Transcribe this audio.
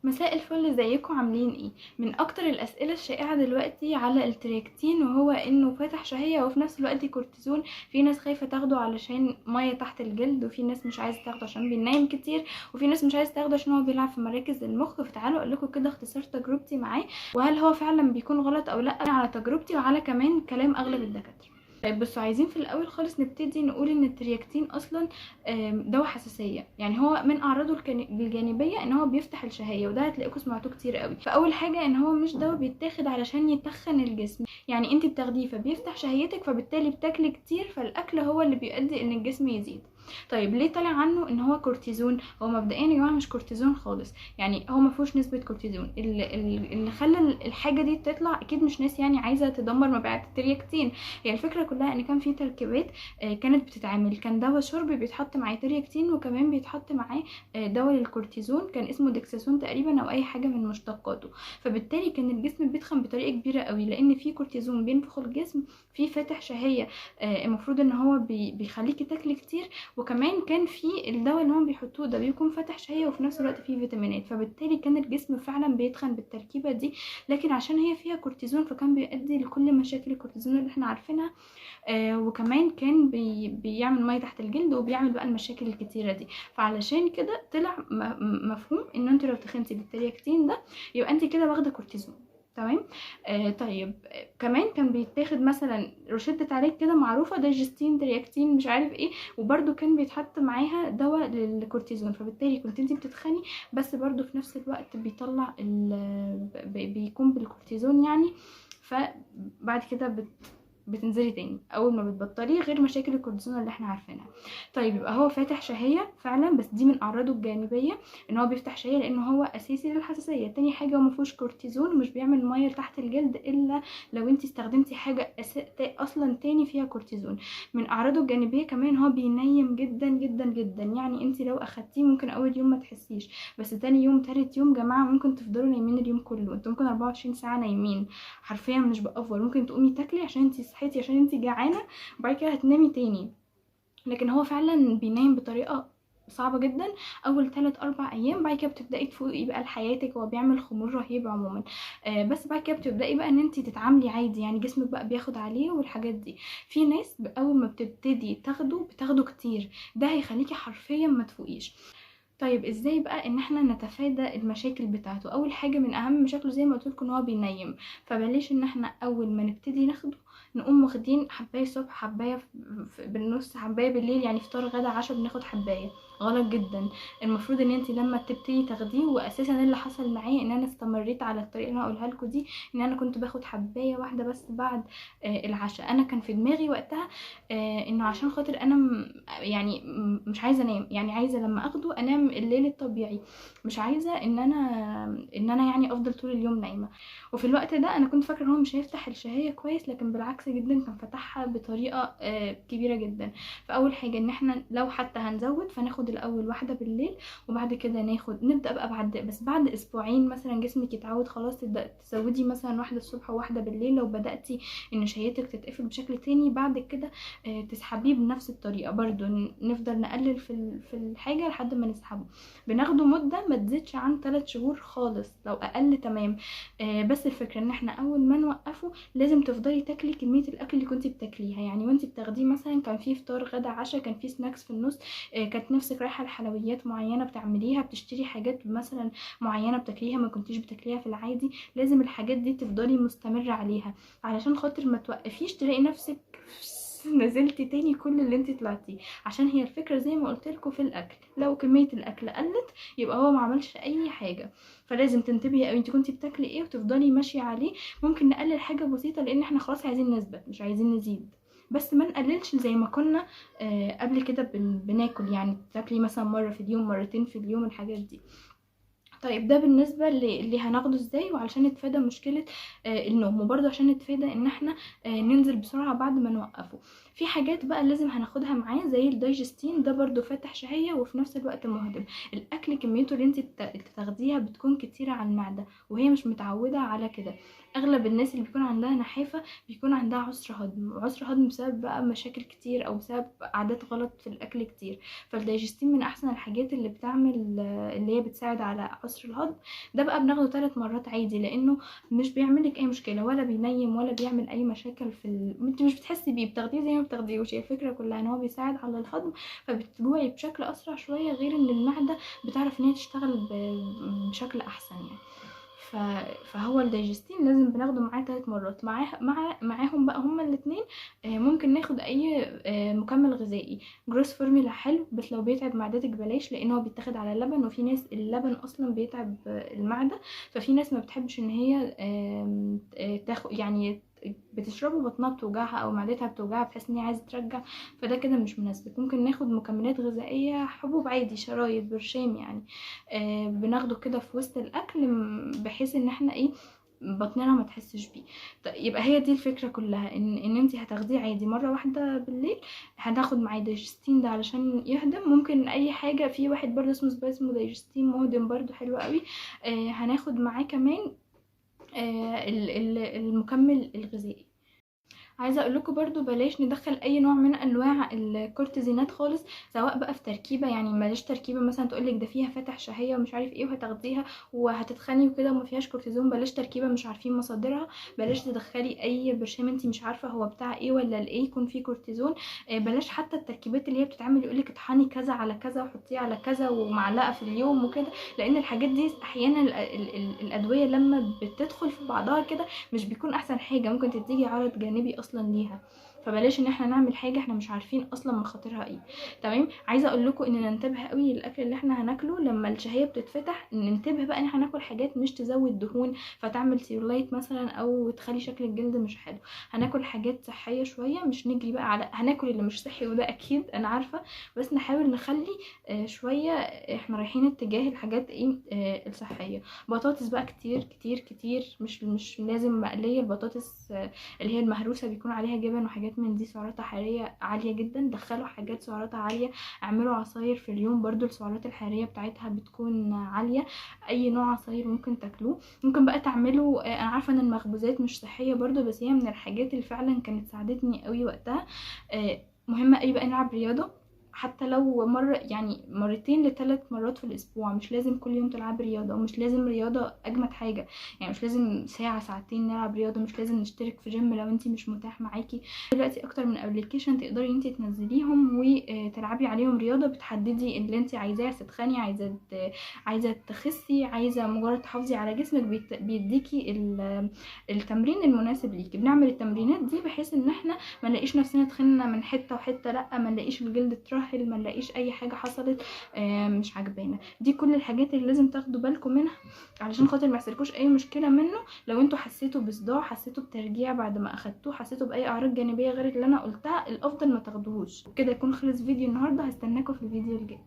مساء الفل، ازيكم عاملين ايه؟ من اكتر الاسئله الشائعه دلوقتي على الترياكتين وهو انه فاتح شهيه وفي نفس الوقت كورتيزون. في ناس خايفه تاخده علشان ميه تحت الجلد، وفي ناس مش عايزه تاخده عشان بينام كتير، وفي ناس مش عايزه تاخده عشان هو بيلعب في مراكز المخ. فتعالوا اقول لكم كده اختصار تجربتي معاه، وهل هو فعلا بيكون غلط او لا، على تجربتي وعلى كمان كلام اغلب الدكاتره. طيب بصوا، عايزين في الاول خالص نبتدي نقول ان الترياكتين اصلا دواء حساسيه. يعني هو من اعراضه الجانبيه ان هو بيفتح الشهيه، وده هتلاقيكم سمعتوه كتير قوي. فاول حاجه ان هو مش دواء بيتاخد علشان يتخن الجسم، يعني انت بتاخديه فبيفتح شهيتك فبالتالي بتاكلي كتير، فالاكل هو اللي بيؤدي ان الجسم يزيد. طيب ليه طالع عنه ان هو كورتيزون؟ هو مبدئيا يا جماعه مش كورتيزون خالص، يعني هو ما فيهوش نسبه كورتيزون. اللي خلى الحاجه دي تطلع اكيد مش ناس يعني عايزه تدمر مبيعات الترياكتين. هي الفكره كلها ان كان في تركيبات كانت بتتعمل، كان دواء شرب بيتحط معاه ترياكتين، وكمان بيتحط معاه دواء للكورتيزون كان اسمه ديكساسون تقريبا او اي حاجه من مشتقاته. فبالتالي كان الجسم بيتخن بطريقه كبيره قوي، لان في كورتيزون بينفخ الجسم، في فاتح شهيه المفروض ان هو بيخليكي تاكلي كتير، وكمان كان في الدواء اللي هم بيحطوه ده بيكون فاتح شهيه وفي نفس الوقت فيه فيتامينات، فبالتالي كان الجسم فعلا بيتخن بالتركيبه دي. لكن عشان هي فيها كورتيزون فكان بيؤدي لكل مشاكل الكورتيزون اللي احنا عارفينها. وكمان كان بيعمل ميه تحت الجلد، وبيعمل بقى المشاكل الكتيره دي. فعلشان كده طلع مفهوم ان انت لو تخنتي بالترياكتين ده يبقى انت كده واخده كورتيزون. تمام. طيب كمان كان بيتاخد مثلا روشتة علاج كده معروفة، دايجستين ترياكتين مش عارف ايه، وبرده كان بيتحط معاها دواء للكورتيزون. فبالتالي كنت انت بتتخني بس برده في نفس الوقت بيطلع بيكون بالكورتيزون يعني. فبعد كده بتنزلي تاني اول ما بتبطلي، غير مشاكل الكورتيزون اللي احنا عارفينها. طيب يبقى هو فاتح شهيه فعلا، بس دي من اعراضه الجانبيه ان هو بيفتح شهيه لانه هو اساسي للحساسيه. تاني حاجه هو مفيهوش كورتيزون ومش بيعمل ميه تحت الجلد الا لو انت استخدمتي حاجه اصلا تاني فيها كورتيزون. من اعراضه الجانبيه كمان هو بينيم جدا جدا جدا، يعني انت لو اخدتيه ممكن اول يوم ما تحسيش، بس تاني يوم تالت يوم جماعه ممكن تفضلوا نايمين اليوم كله. انتوا ممكن 24 ساعه نايمين حرفيا، مش بأفور. ممكن تقومي تاكلي عشان انتي صحيتي عشان انتي جعانه، وبعد كده هتنامي تاني. لكن هو فعلا بينام بطريقه صعبه جدا اول 3-4 ايام، بعد كده بتبداي تفوقي بقى لحياتك. هو بيعمل خمول رهيب عموما. بس بعد كده بتبداي بقى ان انت تتعاملي عادي، يعني جسمك بقى بياخد عليه والحاجات دي. في ناس اول ما بتبتدي بتاخده كتير، ده هيخليكي حرفيا ما تفوقيش. طيب ازاي بقى ان احنا نتفادى المشاكل بتاعته؟ اول حاجه من اهم مشاكله زي ما قلت لكم ان هو بينيم. فبلاش ان احنا اول ما نبتدي ناخده نقوم واخدين حبايه الصبح، حبايه بالنص، حبايه بالليل، يعني فطار غدا عشاء بناخد حبايه. غلط جدا. المفروض ان انت لما تبتدي تاخديه، واساسا اللي حصل معايا ان انا استمريت على الطريقه اللي انا هقولها لكم دي، ان انا كنت باخد حبايه واحده بس بعد العشاء. انا كان في دماغي وقتها انه عشان خاطر انا يعني مش عايزه انام، يعني عايزه لما اخده انام الليل الطبيعي، مش عايزه ان انا يعني افضل طول اليوم نايمه. وفي الوقت ده انا كنت فاكره ان هو مش هيفتح الشهيه كويس، لكن بالعكس جدا كان فتحها بطريقه كبيره جدا. فاول حاجه ان احنا لو حتى هنزود فناخد الاول واحده بالليل، وبعد كده نبدا بقى بعد اسبوعين مثلا جسمك يتعود خلاص، تبدا تزودي مثلا واحده الصبح وواحده بالليل. لو بداتي ان شهيتك تتقفل بشكل تاني بعد كده تسحبيه بنفس الطريقه برضو. نفضل نقلل في الحاجه لحد ما نسحبه. بناخده مده ما تزيدش عن 3 شهور خالص، لو اقل تمام. بس الفكره ان احنا اول ما نوقفه لازم تفضلي تاكلي كميه الاكل اللي كنتي بتاكليها. يعني وانتي بتاخديه مثلا كان في فطار غدا عشاء، كان في سناكس في النص، كانت نفسك رايحه لحلويات معينه بتعمليها، بتشتري حاجات مثلا معينه بتاكليها ما كنتيش بتاكليها في العادي، لازم الحاجات دي تفضلي مستمره عليها علشان خاطر ما توقفيش تلاقي نفسك نزلتي تاني كل اللي انت طلعتيه. عشان هي الفكره زي ما قلت لكم في الاكل، لو كميه الاكل قلت يبقى هو ما عملش اي حاجه. فلازم تنتبهي قوي انت كنتي بتاكلي ايه وتفضلي ماشيه عليه. ممكن نقلل حاجه بسيطه لان احنا خلاص عايزين نثبت مش عايزين نزيد، بس ما نقللش زي ما كنا قبل كده بناكل، يعني تاكلي مثلا مره في اليوم، مرتين في اليوم، الحاجات دي. طيب ده بالنسبة اللي هناخده ازاي وعلشان نتفادى مشكلة النوم، وبرضه عشان نتفادى ان احنا ننزل بسرعة بعد ما نوقفه. في حاجات بقى لازم هناخدها معاه زي الدايجستين، ده برضه فاتح شهية وفي نفس الوقت مهضم. الاكل كميته اللي انت تاخديها بتكون كتيرة على المعدة، وهي مش متعودة على كده. اغلب الناس اللي بيكون عندها نحافة بيكون عندها عسر هضم، وعسر هضم بسبب بقى مشاكل كتير او بسبب عادات غلط في الاكل كتير. فالدايجستين من احسن الحاجات اللي بتعمل اللي هي بتساعد على عسر قصر الهضم. ده بقى بناخده 3 مرات عادي، لانه مش بيعملك اي مشكله ولا بينيم ولا بيعمل اي مشاكل انت مش بتحسي بيه، بتاخديه زي ما بتاخديهوش. هي الفكره كلها ان هو بيساعد على الهضم، فبتجوعي بشكل اسرع شويه، غير ان المعده بتعرف ان هي تشتغل بشكل احسن يعني. فهو الدايجستين لازم بناخده معاه 3 مرات. معاهم بقى هما الاثنين ممكن ناخد اي مكمل غذائي. جروس فورميلا حلو، بس لو بيتعب معدتك بلاش، لان هو بيتاخد على اللبن، وفي ناس اللبن اصلا بيتعب المعده، ففي ناس ما بتحبش ان هي تاخد يعني بتشربه بطنها بتوجعها او معدتها بتوجعها بتحس ان هي عايزه ترجع، فده كده مش مناسبك. ممكن ناخد مكملات غذائيه حبوب عادي، شرايط برشام يعني، بناخده كده في وسط الاكل بحيث ان احنا ايه بطننا ما تحسش بيه. يبقى هي دي الفكره كلها، ان انت هتاخديه عادي مره واحده بالليل. هناخد معاه دايجستين ده علشان يهضم. ممكن اي حاجه، في واحد برضه اسمه اسمه دايجستين مهضم برضه حلو قوي. هناخد معاه كمان المكمل الغذائي. عايزه اقول لكم برضو بلاش ندخل اي نوع من انواع الكورتيزينات خالص، سواء بقى في تركيبه، يعني بلاش تركيبه مثلا تقولك ده فيها فاتح شهيه ومش عارف ايه وهتاخديها وهتتخني وكده وما فيهاش كورتيزون. بلاش تركيبه مش عارفين مصادرها. بلاش تدخلي اي برشام انت مش عارفه هو بتاع ايه ولا الايه يكون فيه كورتيزون. بلاش حتى التركيبات اللي هي بتتعمل يقولك اطحني كذا على كذا وحطيه على كذا ومعلقه في اليوم وكده، لان الحاجات دي احيانا الادويه لما بتدخل في بعضها كده مش بيكون احسن حاجه، ممكن تديكي عرض جانبي اصلا ليها. فبلاش ان احنا نعمل حاجه احنا مش عارفين اصلا مخاطرها ايه. تمام. عايزه اقول لكم ان ننتبه قوي للاكل اللي احنا هناكله لما الشهيه بتتفتح. ننتبه بقى ان احنا ناكل حاجات مش تزود دهون فتعمل سيرولايت مثلا او تخلي شكل الجلد مش حلو. هناكل حاجات صحيه شويه، مش نجري بقى على هناكل اللي مش صحي، وده اكيد انا عارفه، بس نحاول نخلي شويه احنا رايحين اتجاه الحاجات ايه الصحيه. بطاطس بقى كتير كتير كتير، مش لازم مقليه. البطاطس اللي هي المهروسه بيكون عليها جبن وحاجات من دي سعراتها حراريه عاليه جدا. دخلوا حاجات سعراتها عاليه. اعملوا عصاير في اليوم برضو السعرات الحراريه بتاعتها بتكون عاليه. اي نوع عصاير ممكن تاكلوه. ممكن بقى تعملوا انا عارفه ان المخبوزات مش صحيه برضو، بس هي من الحاجات اللي فعلا كانت ساعدتني قوي وقتها. مهمه قوي بقى نلعب رياضه، حتى لو مرة يعني مرتين ل3 مرات في الأسبوع. مش لازم كل يوم تلعب رياضة، ومش لازم رياضة أجمد حاجة، يعني مش لازم ساعة ساعتين نلعب رياضة. مش لازم نشترك في جيم لو انتي مش متاح معاكي دلوقتي اكتر من ابليكيشن تقدري انتي تنزليهم وتلعبي عليهم رياضة. بتحددي اللي انتي عايزاه، عايزة تتخني، عايزة تخسي، عايزة مجرد تحافظي على جسمك، بيديكي التمرين المناسب ليكي. بنعمل التمرينات دي بحيث ان احنا ما نلاقيش نفسنا تخنا من حته وحته، لا ما نلاقيش الجلد اترهل، ما نلاقيش اي حاجه حصلت مش عاجبانا. دي كل الحاجات اللي لازم تاخدوا بالكم منها علشان خاطر ما يحصلكوش اي مشكله منه. لو انتوا حسيتوا بصداع، حسيتوا بترجيع بعد ما اخدتوه، حسيتوا باي اعراض جانبيه غير اللي انا قلتها، الافضل ما تاخدوهوش. كده يكون خلص فيديو النهارده. هستناكم في الفيديو الجاي.